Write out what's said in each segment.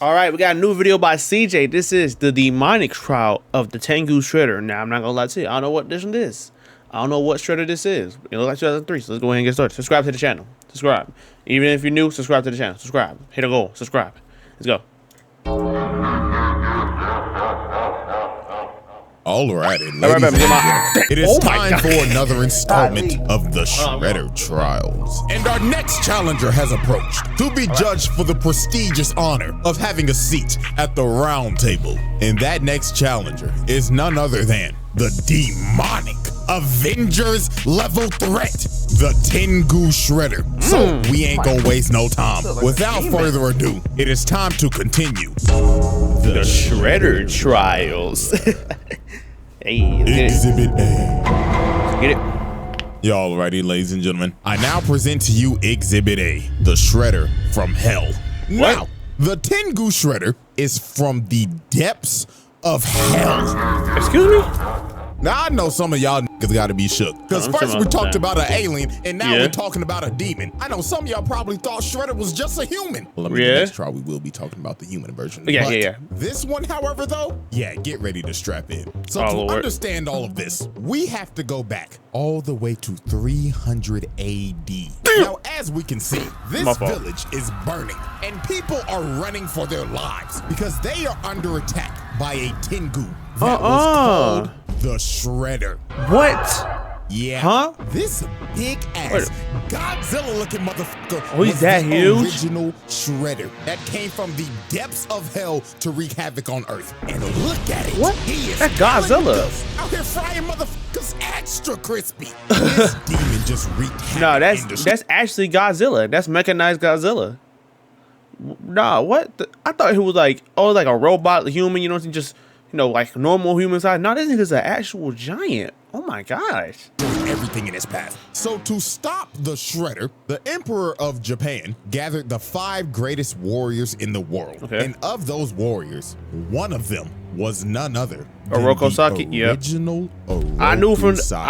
All right, we got a new video by CJ. This is the demonic trial of the Tengu Shredder. Now, I'm not gonna lie to you, I don't know what this one is. I don't know what Shredder this is. It looks like 2003, so let's go ahead and get started. Subscribe to the channel. Subscribe. Even if you're new, subscribe to the channel. Subscribe. Hit a goal. Subscribe. Let's go. Alrighty, ladies and gentlemen, it is time for another installment of the Shredder Trials. And our next challenger has approached to be judged for the prestigious honor of having a seat at the round table. And that next challenger is none other than the demonic Avengers level threat, the Tengu Shredder. So we ain't gonna waste no time. Without further ado, it is time to continue The Shredder Trials. Hey, Exhibit A. Get it. Y'all ready, ladies and gentlemen? I now present to you Exhibit A, the Shredder from Hell. Now, the Tengu Shredder is from the depths of hell. Excuse me? Now, I know some of y'all niggas gotta be shook. Because first we talked about an alien, and now we're talking about a demon. I know some of y'all probably thought Shredder was just a human. Well, let me next try, we will be talking about the human version. Yeah. This one, however, though, get ready to strap in. So to understand all of this, we have to go back all the way to 300 AD. Now, as we can see, this village is burning, and people are running for their lives because they are under attack by a Tengu that was called the Shredder. What? Yeah. Huh? This big ass Godzilla-looking motherfucker. Oh, he's that huge? Original Shredder that came from the depths of hell to wreak havoc on Earth. And look at it. What? He is That's Godzilla. Out here frying motherfuckers extra crispy. This demon just wreaked havoc. No, that's actually Godzilla. That's mechanized Godzilla. Nah, what? I thought he was like, like a robot human. You know, just like normal human size. No, this nigga's an actual giant. Oh my gosh. Everything in his path. So to stop the Shredder, the Emperor of Japan gathered the 5 greatest warriors in the world. Okay. And of those warriors, one of them was none other than the original Oroku I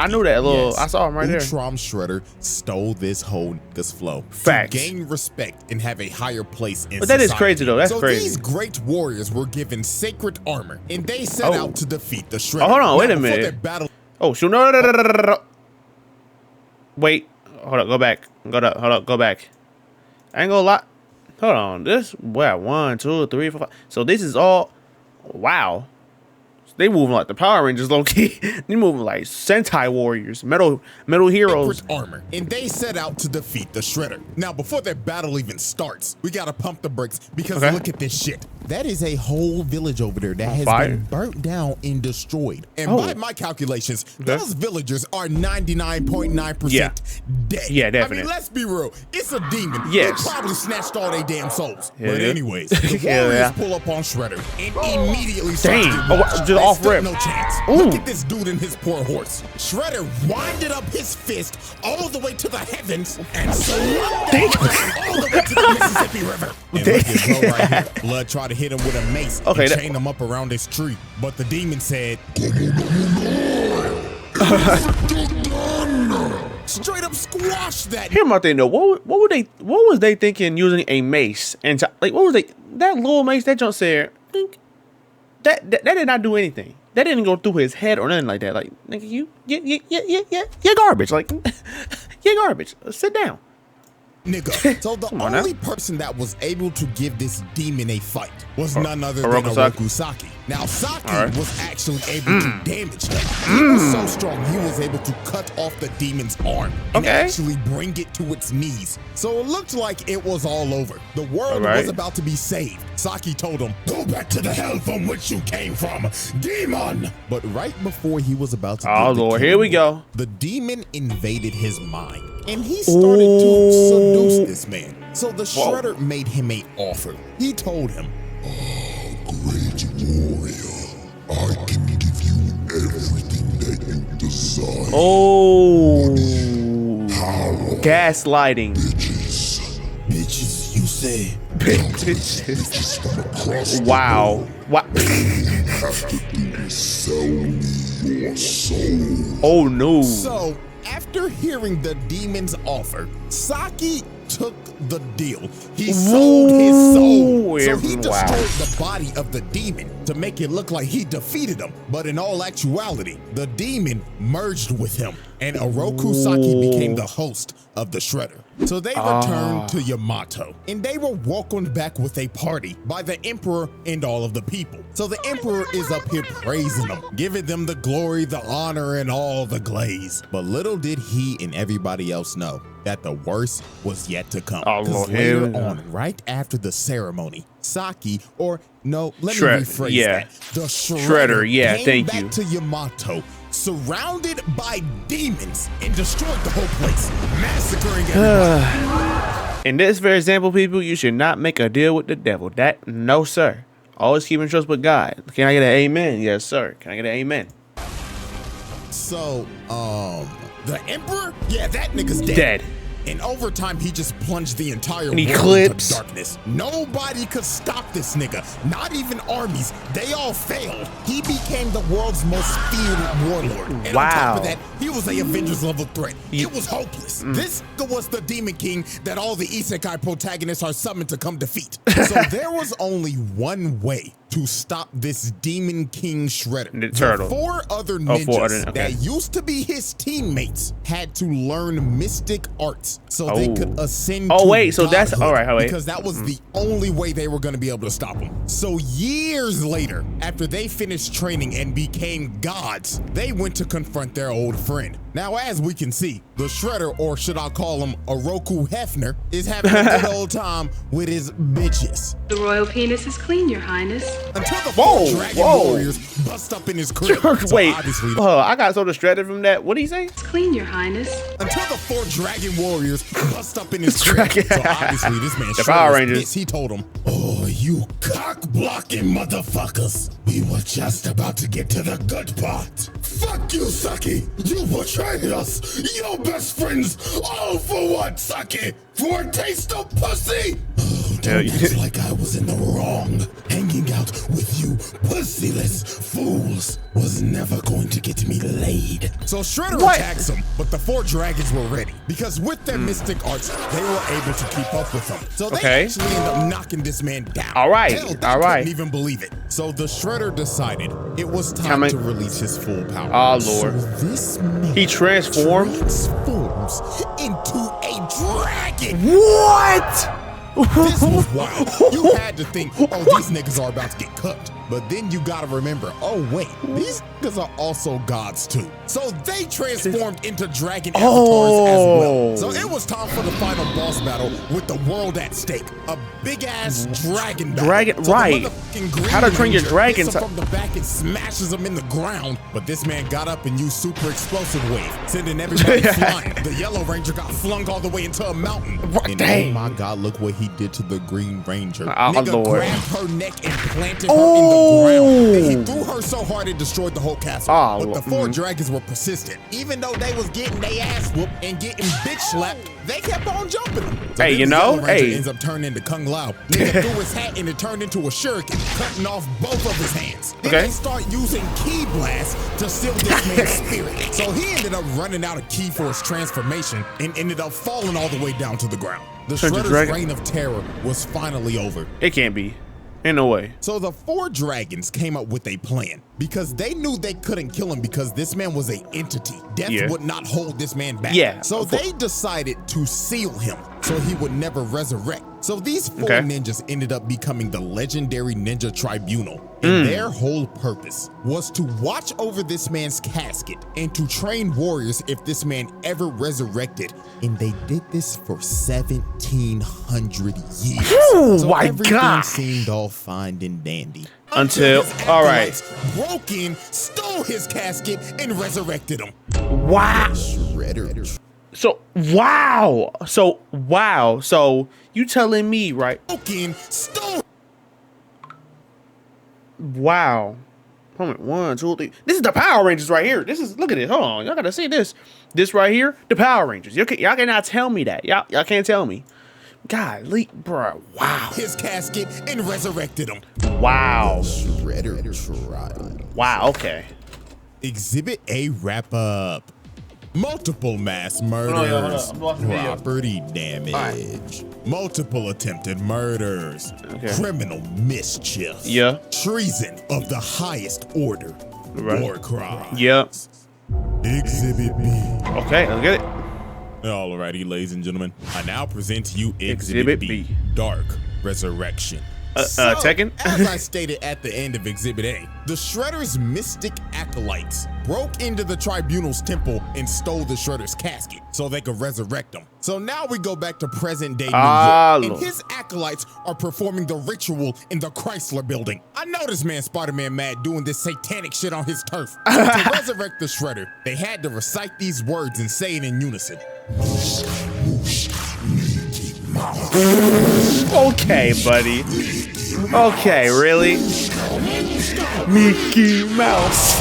knew that little, I saw him right there. Utram Shredder stole this whole nigga's flow. Facts. To gain respect and have a higher place in society. But that is crazy though, that's crazy. So these great warriors were given sacred armor and they set out to defeat the Shredder. Oh, hold on, wait a minute. Oh, shoot, no. Wait, hold up, go back. Hold up, go back. I ain't gonna lie. Hold on, this, 1, 2, 3, 4, 5. So this is all, wow. They moving like the Power Rangers, low key. They moving like Sentai warriors, metal heroes. Armor, and they set out to defeat the Shredder. Now, before that battle even starts, we gotta pump the brakes because look at this shit. That is a whole village over there that has been burnt down and destroyed. And by my calculations, those villagers are 99.9% dead. Yeah, definitely. I mean, let's be real. It's a demon. Yes. They probably snatched all their damn souls. But anyways, the warriors pull up on Shredder and immediately start to off rip. No chance. Look at this dude and his poor horse. Shredder winded up his fist all the way to the heavens and slammed all the way to the Mississippi River. And look at Blood right here. Blood tried to hit him with a mace and chain him up around this tree. But the demon said, straight up squash that. Here's my thing though. What was they thinking using a mace? And like, what was that little mace that jump said? That did not do anything. That didn't go through his head or nothing like that. Like, nigga, you're garbage. Like, you're garbage. Sit down. Nigga. So the only person that was able to give this demon a fight was none other than Oroku Saki. Now, Saki was actually able to damage him. He was so strong, he was able to cut off the demon's arm and actually bring it to its knees. So it looked like it was all over. The world was about to be saved. Saki told him, go back to the hell from which you came from, demon! But right before he was about to here we go. The demon invaded his mind. And he started to seduce this man. So the Shredder made him an offer. He told him, great warrior, I can give you everything that you desire. Power. Gaslighting. Bitches, you say. Bitches from across wow. What? You have to do is sell me your soul. Oh no. So, after hearing the demon's offer, Saki took the deal. He sold his soul. So he Wow. destroyed the body of the demon to make it look like he defeated him. But in all actuality, the demon merged with him, and Oroku Saki became the host of the Shredder. So they returned to Yamato, and they were welcomed back with a party by the Emperor and all of the people. So the Emperor is up here praising them, giving them the glory, the honor, and all the glaze. But little did he and everybody else know that the worst was yet to come. Oh, Because Lord, later hell. on, right after the ceremony, Saki, or no, let me Shred- rephrase yeah. that. The Shredder, yeah, came thank back you. to Yamato, surrounded by demons, and destroyed the whole place, massacring everybody. In this very example, people, you should not make a deal with the devil. That, no, sir. Always keep in trust with God. Can I get an amen? Yes, sir. Can I get an amen? So, the Emperor? Yeah, that nigga's dead. Dead. In overtime, he just plunged the entire An world eclipse. into darkness. Nobody could stop this nigga. Not even armies. They all failed. He became the world's most feared warlord. And on top of Wow. that, he was a Avengers level threat. It was hopeless. This nigga was the Demon King that all the isekai protagonists are summoned to come defeat. So there was only one way to stop this Demon King Shredder. The turtle. Four other ninjas four other- okay. that used to be his teammates had to learn mystic arts so they could ascend Oh, to wait, so that's- godhood, all right, wait. because that was the only way they were going to be able to stop him. So years later, after they finished training and became gods, they went to confront their old friend. Now, as we can see, the Shredder, or should I call him Oroku Hefner, is having a good old time with his bitches. The royal penis is clean, Your Highness. Until the Whoa, four dragon whoa. warriors bust up in his crib. So Wait. obviously, I got so distracted from that. What did he say? It's clean, Your Highness. until the four dragon warriors bust up in his crib. Dragon- So obviously this man The Power Shredder Rangers. is- he told him, "Oh, you cock-blocking motherfuckers. We were just about to get to the good part. Fuck you, Saki. You betrayed us. Your best friends, all for what, Saki? For a taste of pussy? Oh, Hell don't yeah. act like I was in the wrong. Hanging out with you pussyless fools was never going to get me laid." So Shredder What? attacks him, but the four dragons were ready because with their mystic arts, they were able to keep up with him. So they Okay. actually end up knocking this man down. All right, Hell, they all right. couldn't even believe it. So the Shredder decided it was time many- to release his full power. Oh, So Lord. this man He transformed? transforms into a dragon. What? This was wild. You had to think, oh, these niggas are about to get cooked. But then you gotta remember, oh wait, these niggas are also gods too. So they transformed into dragon avatars as well. So it was time for the final boss battle with the world at stake. A big ass dragon battle. Dragon- So the right. motherfucking Green How to train your Ranger dragon hits him to- from the back and smashes him in the ground. But this man got up and used super explosive wave, sending everybody flying. The Yellow Ranger got flung all the way into a mountain. What? And Dang. oh my God, look what he did to the Green Ranger. Oh, Nigga Lord. grabbed her neck and planted her in the ground. And he threw her so hard it destroyed the whole castle. Oh, but the four dragons were persistent. Even though they was getting their ass whooped and getting bitch slapped, they kept on jumping them. So Hey, then you the know, Yellow Ranger hey. ends up turning into Kung Lao. Nigga threw his hat and it turned into a shuriken, cutting off both of his hands. Then Okay. they start using ki blast to seal this man's spirit. So he ended up running out of ki for his transformation and ended up falling all the way down to the ground. The Turned to Shredder's dragon. reign of terror was finally over. It can't be. Ain't no way. So the four dragons came up with a plan because they knew they couldn't kill him because this man was an entity. Death Yeah. would not hold this man back. Yeah, So of course. they decided to seal him so he would never resurrect. So these four Okay. ninjas ended up becoming the legendary Ninja Tribunal. And their whole purpose was to watch over this man's casket and to train warriors if this man ever resurrected. And they did this for 1,700 years. Oh, so my everything God. seemed all fine and dandy. Until- his all right. acolytes broke in, stole his casket, and resurrected him. Wow. Shredder. So, wow. So, you telling me, right? Broke in, stole. Wow. Hold on, 1, 2, 3. This is the Power Rangers right here. Look at this. Hold on. Y'all gotta see this. This right here, the Power Rangers. Y'all cannot tell me that. Y'all can't tell me. Golly, bro. Wow. His casket and resurrected him. Wow. Shredder trial. Wow, okay. Exhibit A wrap up. multiple mass murders, property damage, multiple attempted murders, criminal mischief, treason of the highest order, war crimes. Exhibit B. Okay, let's get it. Alrighty, ladies and gentlemen, I now present to you Exhibit B, Dark Resurrection. Tekken? As I stated at the end of Exhibit A, the Shredder's mystic acolytes broke into the Tribunal's temple and stole the Shredder's casket so they could resurrect him. So now we go back to present day New York, and his acolytes are performing the ritual in the Chrysler building. I know this man Spider-Man mad doing this satanic shit on his turf. To resurrect the Shredder, they had to recite these words and say it in unison. Okay, buddy. Okay, really? Mickey Mouse.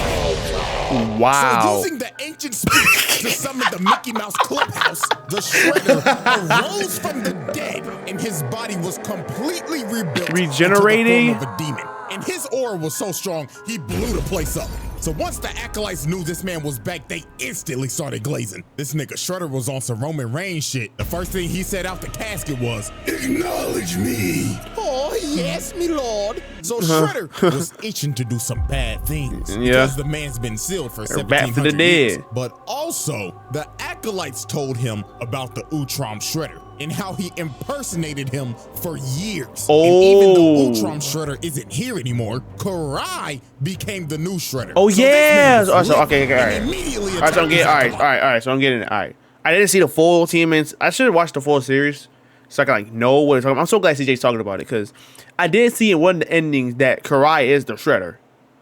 Wow. So using the ancient speech to summon the Mickey Mouse clubhouse, the Shredder arose from the dead, and his body was completely rebuilt, regenerating into the form of a demon. And his aura was so strong, he blew the place up. So once the acolytes knew this man was back, they instantly started glazing. This nigga Shredder was on some Roman Reigns shit. The first thing he said out the casket was, "Acknowledge me." Oh, yes, me lord. So Shredder was itching to do some bad things. Because the man's been sealed for 1700 years. But also, the acolytes told him about the Utrom Shredder and how he impersonated him for years. And even though Utrom Shredder isn't here anymore, Karai became the new Shredder. Oh, so yes. Oh, so, okay, all right. All right, so I'm getting, all right. So I'm getting it. All right. I didn't see the full team, and I should have watched the full series so I can like know what it's talking about. I'm so glad CJ's talking about it because I did see in one of the endings that Karai is the Shredder,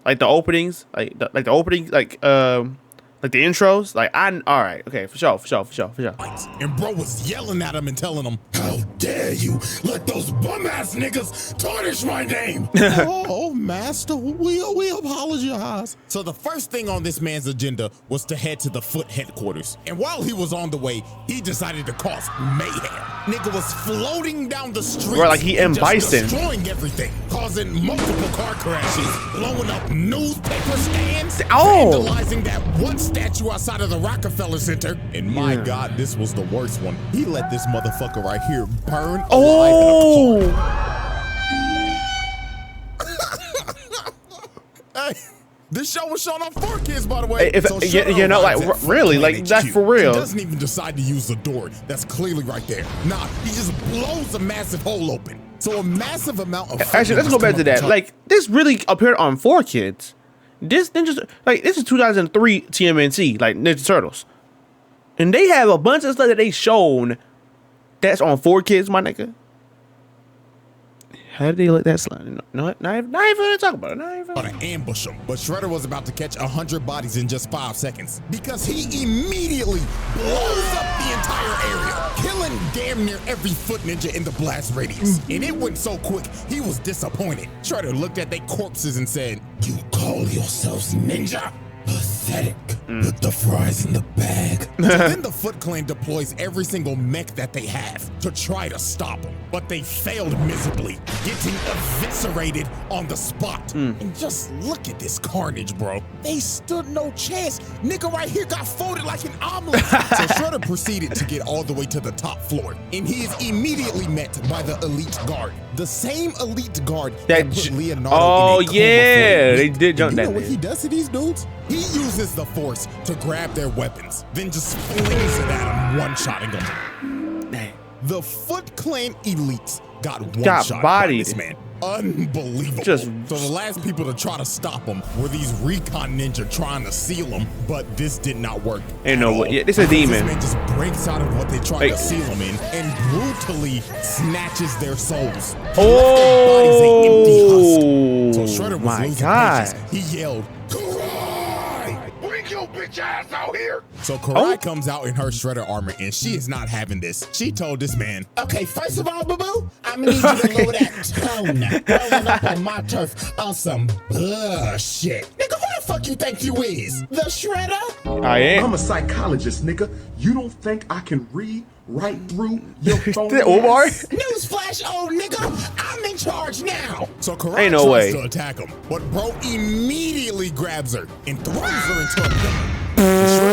like the openings, like the openings, like the intros, like all right, okay, for sure. And bro was yelling at him and telling him, "How dare you let those bum ass niggas tarnish my name?" Oh, master, we apologize. So the first thing on this man's agenda was to head to the Foot headquarters. And while he was on the way, he decided to cause mayhem. Nigga was floating down the street, like he and Bison, destroying everything, causing multiple car crashes, blowing up newspaper stands, vandalizing that one statue outside of the Rockefeller Center. And my God, this was the worst one. He let this motherfucker right here burn alive in a car. Hey, this show was shown on 4Kids, by the way. So you know, like really, like that's for real. He doesn't even decide to use the door that's clearly right there. Nah, he just blows a massive hole open. So a massive amount of actually, let's go back to that. Like this really appeared on 4Kids. This is 2003 TMNT, like Ninja Turtles, and they have a bunch of stuff that they shown that's on 4Kids, my nigga. How did they let that slide? No, not even gonna talk about it. Not even gonna ambush him. But Shredder was about to catch 100 bodies in just 5 seconds because he immediately blows up the entire area, killing damn near every Foot Ninja in the blast radius. And it went so quick, he was disappointed. Shredder looked at their corpses and said, "You call yourselves ninja? Pathetic. Put the fries in the bag." So then the Foot Clan deploys every single mech that they have to try to stop him. But they failed miserably, getting eviscerated on the spot. And just look at this carnage, bro. They stood no chance. Nigga right here got folded like an omelet. So Shredder proceeded to get all the way to the top floor. And he is immediately met by the elite guard. The same elite guard that put Leonardo in a coma for a they did jump that. You know what he does to these dudes? He uses the Force to grab their weapons, then just flings it at them, one-shotting them. Dang. The Foot Clan elites got one-shot by this man. Unbelievable. So the last people to try to stop him were these recon ninja trying to seal him, but this did not work. Ain't no way. Yeah, this is a demon. This man just breaks out of what they tried to seal him in and brutally snatches their souls. Oh, so Shredder was losing patience. He yelled, "Bring your bitch ass out here!" So Karai comes out in her Shredder armor, and she is not having this. She told this man, "Okay, first of all, boo-boo, I'm gonna need you to lower that tone rolling up on my turf on some bullshit. Nigga, who the fuck you think you is? The Shredder?" I am. I'm a psychologist, nigga. You don't think I can read right through your phone? Omar? Newsflash, old nigga, I'm in charge now. So Karai ain't no way to attack him, but bro immediately grabs her and throws her into a pillar.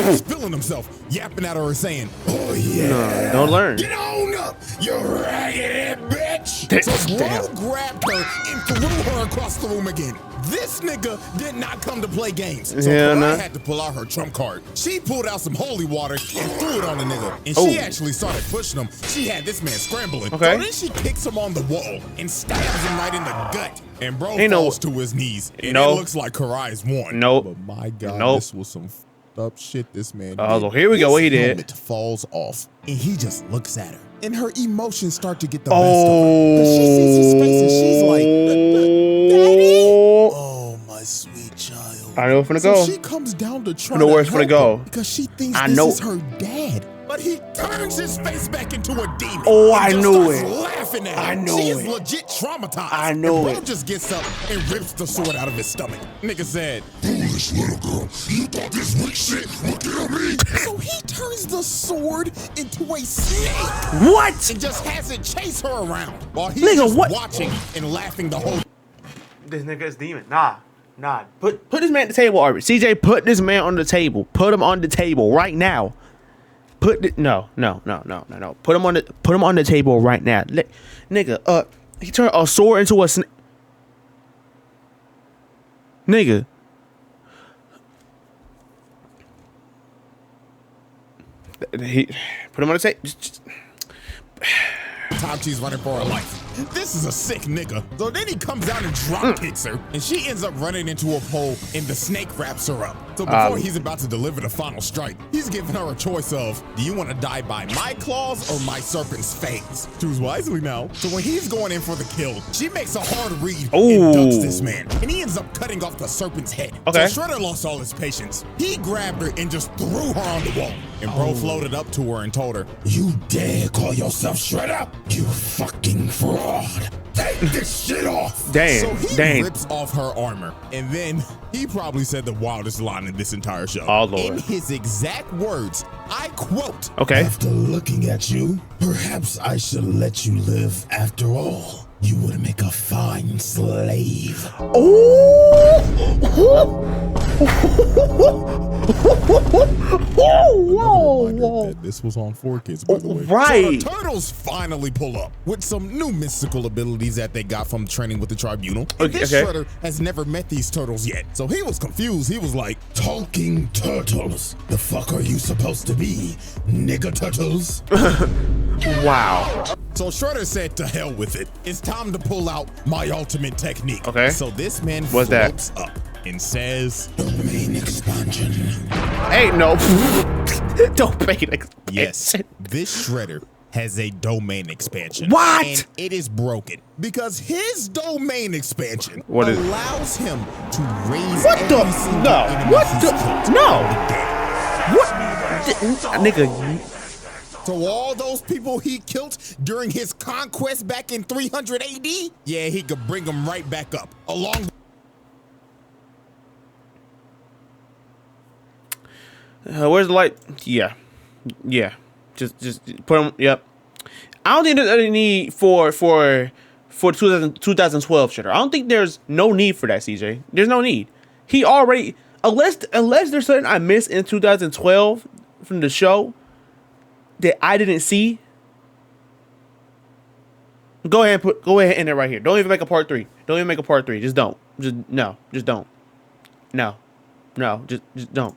Shredder's feeling himself, yapping at her and saying, "Oh yeah, don't learn. Get on up, you raggedy bitch." So Bro grabbed her and threw her across the room again. This nigga did not come to play games, so Karai had to pull out her trump card. She pulled out some holy water and threw it on the nigga, and she actually started pushing him. She had this man scrambling. So then she kicks him on the wall and stabs him right in the gut. And bro falls to his knees, and it looks like Karai's won. But my God, this was some up shit this man did. Oh, here we go. What he did? Helmet falls off, and he just looks at her, and her emotions start to get the best of her. But she sees his face, and she's like, "Daddy, oh my sweet child." I know where it's gonna go. She comes down to try I know where it's to gonna help go because she thinks this is her dad. But he turns his face back into a demon. Oh, I knew it. Laughing at her. I know she it. is legit traumatized. I know and it. Bro just gets up and rips the sword out of his stomach. Nigga said, "Foolish little girl, you thought this weak shit would kill me?" So he turns the sword into a snake. What? And just has it chase her around while he's just watching and laughing the whole. This nigga is demon. Nah. Put this man at the table, Arbit. CJ, put this man on the table. Put him on the table right now. No. Put him on the table right now. Nigga, he turned a sword into a snake. Nigga. He put him on the table. She's running for her life. This is a sick nigga. So then he comes out and drop kicks her, and she ends up running into a pole, and the snake wraps her up. So before he's about to deliver the final strike, he's giving her a choice of, do you want to die by my claws or my serpent's fangs? Choose wisely now. So when he's going in for the kill, she makes a hard read and ducks this man, and he ends up cutting off the serpent's head. So Shredder lost all his patience. He grabbed her and just threw her on the wall. And bro floated up to her and told her, "You dare call yourself Shredder? You fucking fraud. Take this shit off." Damn. So he rips off her armor, and then he probably said the wildest line in this entire show. Oh, Lord. In his exact words, I quote, "After looking at you, perhaps I should let you live after all. You would make a fine slave." This was on 4Kids, by the way. Right. So the turtles finally pull up with some new mystical abilities that they got from training with the tribunal. And this Shredder has never met these turtles yet. So he was confused. He was like, "Talking turtles? The fuck are you supposed to be? Nigga turtles?" Wow. So Shredder said, to hell with it. It's time to pull out my ultimate technique. So this man floats up and says, "Domain expansion." Ain't no domain expansion. Yes, this Shredder has a domain expansion. What? And it is broken because his domain expansion What is allows him to raise What the? every single No. enemy What he's the? killed No. from the dead. What? Nigga. So all those people he killed during his conquest back in 300 AD, yeah, he could bring them right back up. Along. Where's the light? Yeah. Just put them. Yep. I don't think there's any need for 2012 Shredder. I don't think there's no need for that, CJ. There's no need. He already, unless there's something I missed in 2012 from the show that I didn't see. Go ahead and end it right here. Don't even make a part 3. Just don't. Just don't. No. Just don't.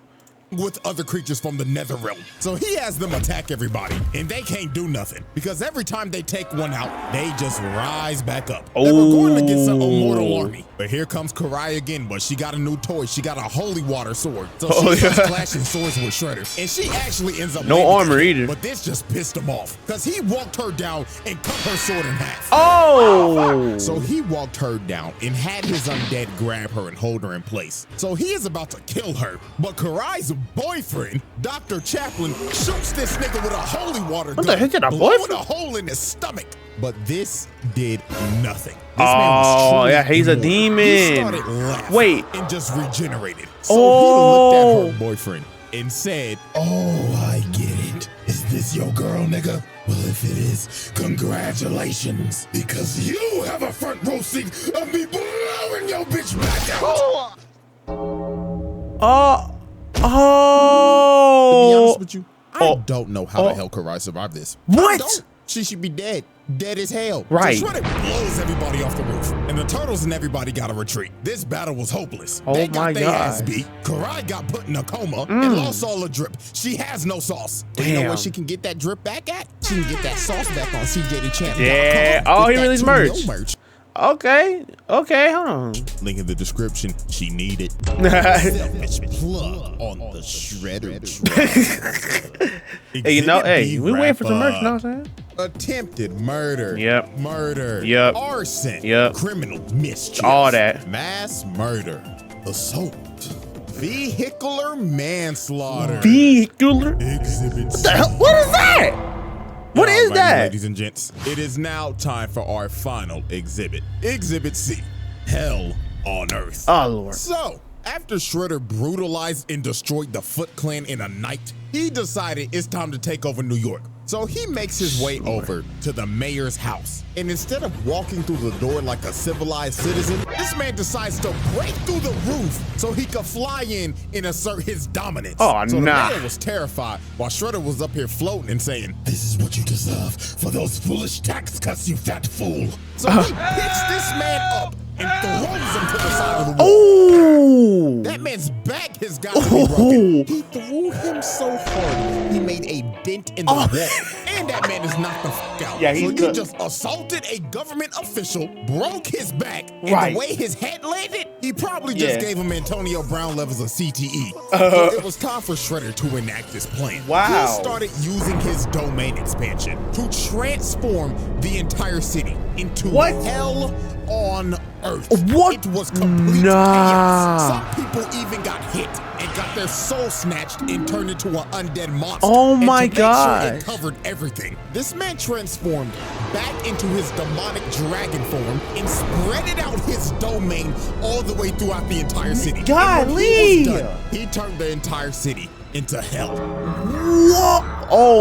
With other creatures from the nether realm. So he has them attack everybody, and they can't do nothing because every time they take one out, they just rise back up. They were going against an immortal army. But here comes Karai again, but she got a new toy. She got a holy water sword. So she starts clashing swords with Shredder, and she actually ends up no armor either. But this just pissed him off because he walked her down and cut her sword in half. So he walked her down and had his undead grab her and hold her in place. So he is about to kill her, but Karai's boyfriend, Dr. Chaplin, shoots this nigga with a holy water gun, blowing a hole in his stomach. But this did nothing. This man was truly he's a immortal. demon. He started laughing Wait. and just regenerated. So he looked at her boyfriend and said, "Oh, I get it. Is this your girl, nigga? Well, if it is, congratulations. Because you have a front row seat of me blowing your bitch back out." Oh. To be honest with you, I don't know how the hell Karai survived this. What? She should be dead. Dead as hell. Right. So Shredder blows everybody off the roof, and the turtles and everybody got to retreat. This battle was hopeless. Oh they got my their ass God. beat. Karai got put in a coma and lost all the drip. She has no sauce. But you know where Damn. she can get that drip back at? She can get that sauce back on CJTheChamp. Yeah. Oh, he released merch. Okay. Okay. Hold on. Link in the description. She needed. Selfish plug on the Shredder. Hey, you know, Exhibit hey, B we waiting for some wrap merch, you know up. what I'm saying? Attempted murder. Yep. Murder. Yep. Arson. Yep. Criminal mischief. All that. Mass murder. Assault. Vehicular manslaughter. Vehicular? Exhibit C. The hell? What is that? What is Alrighty, that? ladies and gents, it is now time for our final exhibit. Exhibit C. Hell on Earth. Oh, Lord. So, after Shredder brutalized and destroyed the Foot Clan in a night, he decided it's time to take over New York. So he makes his way over to the mayor's house. And instead of walking through the door like a civilized citizen, this man decides to break through the roof so he could fly in and assert his dominance. Oh, so nah. the mayor was terrified while Shredder was up here floating and saying, This is what you deserve for those foolish tax cuts, you fat fool. so he picks this man up and throws him to the side of the wall. Oh. That man's back has got to be broken. He threw him so hard, he made a dent in the wall. And that man is knocked the fuck out. Yeah, he's so you good. just assaulted a government official, broke his back, and Right. the way his head landed, he probably just Yeah. gave him Antonio Brown levels of CTE. So it was time for Shredder to enact his plan. Wow. He started using his domain expansion to transform the entire city into What? hell on Earth. What? It was complete Nah. chaos. Some people even got hit and got their soul snatched and turned into an undead monster. Oh And my to make sure gosh. it covered everything. This man transformed back into his demonic dragon form and spread it out his domain all the way throughout the entire city. And when he was Golly. done, he turned the entire city into hell. What?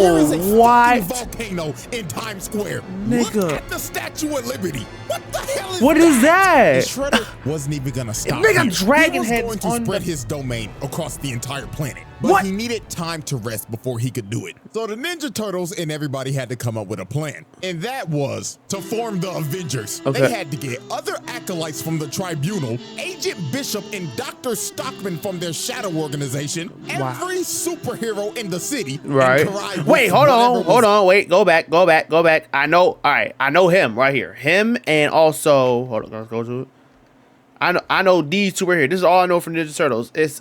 There is a Oh, what? fucking volcano in Times Square. Nigga. Look at the Statue of Liberty. What the hell is What is that? And Shredder wasn't even gonna stop. Nigga, here. dragon he was heads going to on spread the- his domain across the entire planet. But What? he needed time to rest before he could do it. So the Ninja Turtles and everybody had to come up with a plan. And that was to form the Avengers. Okay. They had to get other acolytes from the Tribunal, Agent Bishop and Dr. Stockman from their shadow organization, Wow. every superhero in the city. and Right. Karai with Wait, hold whatever on, was- hold on. Wait, go back. I know. All right, I know him right here. Him and also, hold on, let's go to it. I know these two right here. This is all I know from Ninja Turtles. It's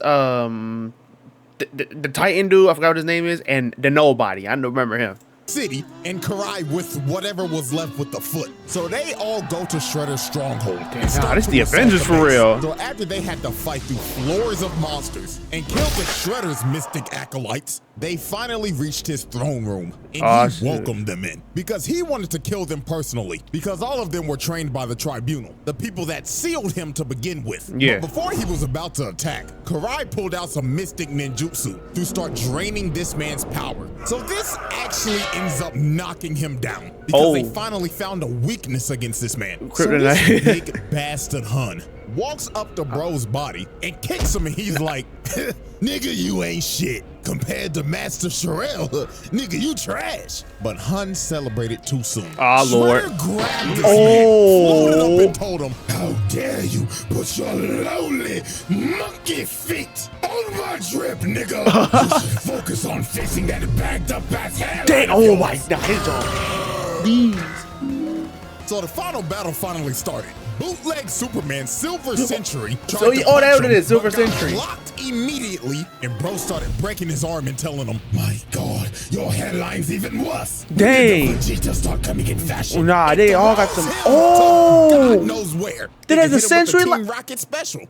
the Titan dude. I forgot what his name is, and the Nobody. I don't remember him. City and Karai with whatever was left with the foot. So they all go to Shredder's stronghold. and start this to the assault Avengers the for base. real. So after they had to fight through floors of monsters and kill the Shredder's mystic acolytes, they finally reached his throne room and Oh, he shit. welcomed them in because he wanted to kill them personally because all of them were trained by the Tribunal, the people that sealed him to begin with. Yeah. But before he was about to attack, Karai pulled out some mystic ninjutsu to start draining this man's power. So this actually ends up knocking him down because they Oh. finally found a weakness against this man. So Kryptonite. this big bastard Hun walks up to bro's body and kicks him and he's like, nigga, you ain't shit. Compared to Master Sherelle, nigga, you trash. But Hun celebrated too soon. Ah, Lord. Shredder grabbed this Oh. man, floated up and told him, How dare you put your lonely monkey feet on my drip, nigga? You should focus on fixing that bagged up ass hair. Dang! Oh my God! His dog. These. So the final battle finally started. Bootleg Superman Silver Century tried So to oh, that's punch what it him, is, Silver but got Century. blocked immediately, and bro started breaking his arm and telling him, My God, your hairline's even worse. Dang. When did the Vegeta start coming in fashion? Nah, they all got some. "Him to Oh. God knows where." That They has a hit him with the century Team li- Rocket special.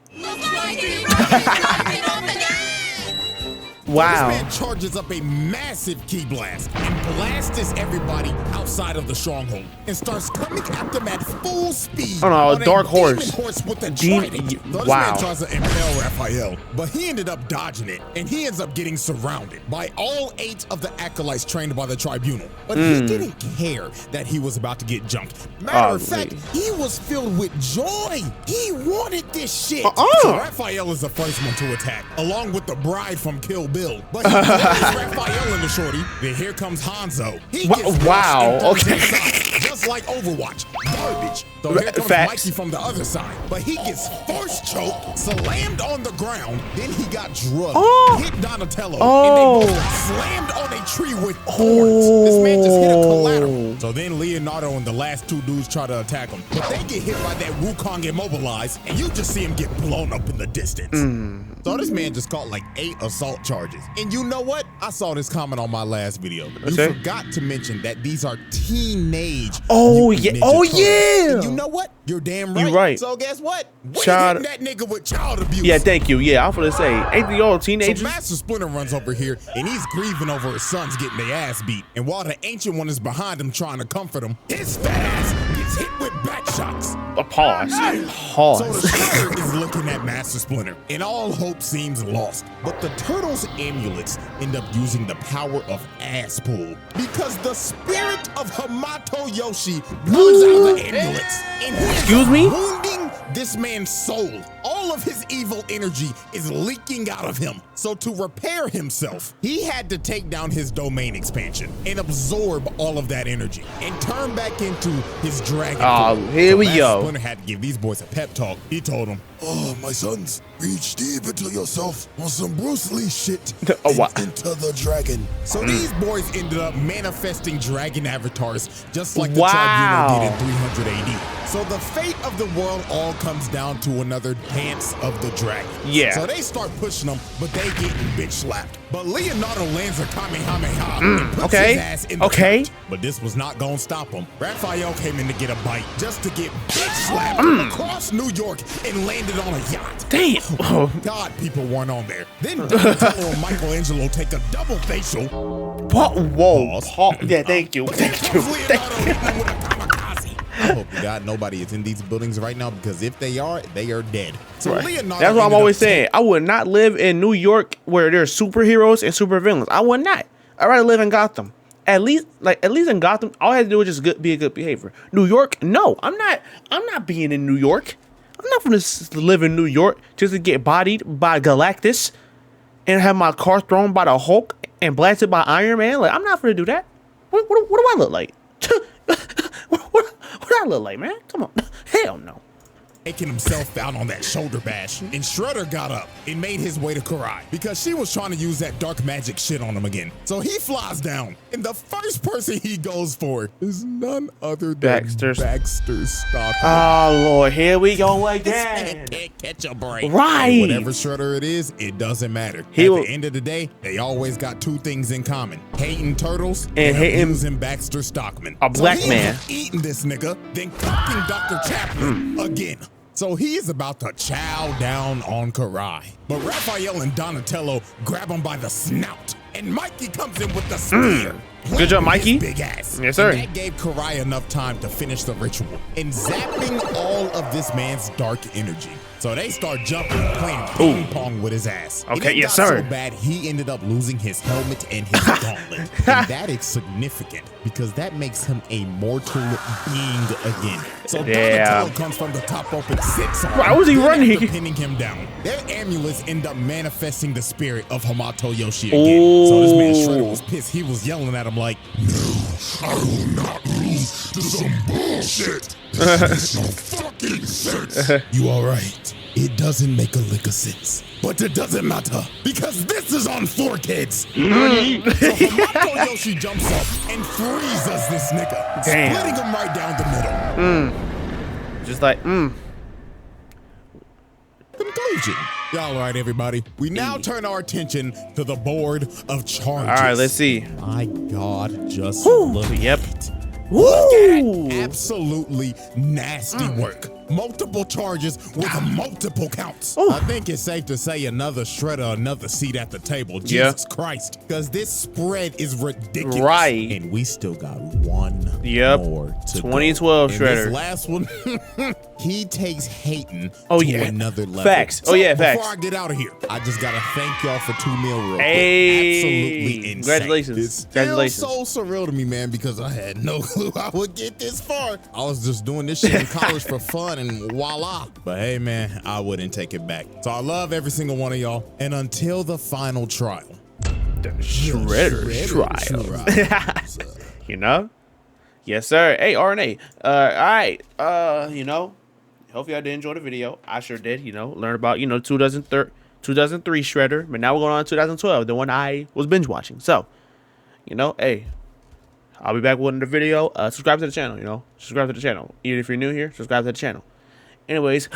Wow. This man charges up a massive ki blast and blasts everybody outside of the stronghold and starts coming at them at full speed. Oh no, on a dark demon horse. horse with a Demon- trident. So this wow. man tries to impale Raphael, but he ended up dodging it, and he ends up getting surrounded by all 8 of the acolytes trained by the tribunal. But he didn't care that he was about to get jumped. Matter of fact, he was filled with joy. He wanted this shit. So Raphael is the first one to attack, along with the bride from Kill Bill. But he throws Raphael in the shorty. Then here comes Hanzo. He gets wow. okay. Just like Overwatch. Garbage. So here comes Mikey from the other side. But he gets first choked, slammed on the ground, then he got drugged, hit Donatello, and they both got slammed on a tree with thorns. This man just hit a collateral. So then Leonardo and the last 2 dudes try to attack him, but they get hit by that Wukong immobilized, and you just see him get blown up in the distance. So this man just caught like 8 assault charges. And you know what? I saw this comment on my last video. You forgot to mention that these are teenage. And you know what? You're damn right. You're right. So guess what? Child, that nigga with child abuse. Yeah, thank you. Yeah, I was gonna say, ain't the old teenagers? So Master Splinter runs over here, and he's grieving over his sons getting their ass beat. And while the Ancient One is behind him trying to comfort him, his fat ass gets hit with back shocks. A pause. So the Shredder is looking at Master Splinter, and all hope seems lost. But the Turtles' amulets end up using the power of ass pull, because the spirit of Hamato Yoshi comes out of the amulets, and he is wounding this man's soul. All of his evil energy is leaking out of him. So to repair himself, he had to take down his domain expansion and absorb all of that energy and turn back into his dragon. Here we go. Splinter had to give these boys a pep talk. He told them, "Oh, my sons, reach deep into yourself on some Bruce Lee shit into the dragon." So these boys ended up manifesting dragon avatars just like the Tribunal did in 300 AD. So the fate of the world all comes down to another dance of the dragon. Yeah. So they start pushing them, but they getting bitch slapped. But Leonardo lands a Kamehameha and puts his ass in the couch. But this was not gonna stop him. Raphael came in to get a bite just to get bitch slapped across New York and landed on a yacht. Damn. Oh, God, people weren't on there. Then Donatello and Michelangelo take a double facial. Whoa. Yeah, thank you. Thank you. I hope to God nobody is in these buildings right now, because if they are dead. So Leonardo, that's what I'm always saying. I would not live in New York where there's superheroes and supervillains. I would not. I'd rather live in Gotham. At least in Gotham, all I had to do was just be a good behavior. New York, no, I'm not being in New York. I'm not gonna live in New York just to get bodied by Galactus and have my car thrown by the Hulk and blasted by Iron Man. Like, I'm not gonna do that. What do I look like? What do I look like, man? Come on. Hell no. Taking himself out on that shoulder bash, and Shredder got up and made his way to Karai because she was trying to use that dark magic shit on him again. So he flies down, and the first person he goes for is none other than Baxter Stockman. Oh Lord, here we go again. This man can't catch a break. Right. Whatever Shredder it is, it doesn't matter. At the end of the day, they always got 2 things in common: hating turtles and using Baxter Stockman. A black man. Eating this nigga, then cooking Dr. Chaplin again. So he is about to chow down on Karai. But Raphael and Donatello grab him by the snout, and Mikey comes in with the spear. Good job, Mikey. Big ass. Yes, sir. And that gave Karai enough time to finish the ritual and zapping all of this man's dark energy. So they start jumping and playing ping pong with his ass. Okay, yes, sir. sir. So bad he ended up losing his helmet and his gauntlet. And that is significant because that makes him a mortal being again. So Donatello comes from the top rope and sits on him. Why was he running? Pinning him down. Their amulets end up manifesting the spirit of Hamato Yoshi again. So this man Shredder was pissed. He was yelling at him like, "No, I will not lose to some bullshit. This makes no fucking sense." You all right? It doesn't make a lick of sense. But it doesn't matter, because this is on 4 kids. So Hamato Yoshi jumps up and freezes this nigga, splitting him right down the middle. Just like, Conclusion. All right, everybody. We now turn our attention to the board of charges. all right, let's see. My God, just look at it. Woo! Absolutely nasty work. multiple charges with multiple counts. Oh. I think it's safe to say another Shredder, another seat at the table. Yeah. Jesus Christ. Because this spread is ridiculous. Right. And we still got one more to 2012 go. Shredder. This last one, he takes hating to another level. Facts. So, facts. Before I get out of here, I just got to thank y'all for 2 mil real quick. Absolutely insane. Congratulations. It's still Congratulations. so surreal to me, man, because I had no clue I would get this far. I was just doing this shit in college for fun and voila. But hey, man, I wouldn't take it back. So I love every single one of y'all. And until the final trial. The Shredder's trial. You know? Yes, sir. Hey, RNA. All right. You know, hope y'all did enjoy the video. I sure did, you know, learn about, 2003 Shredder. But now we're going on to 2012, the one I was binge watching. So, hey, I'll be back with another video. Subscribe to the channel, Subscribe to the channel. Even if you're new here, subscribe to the channel. Anyways.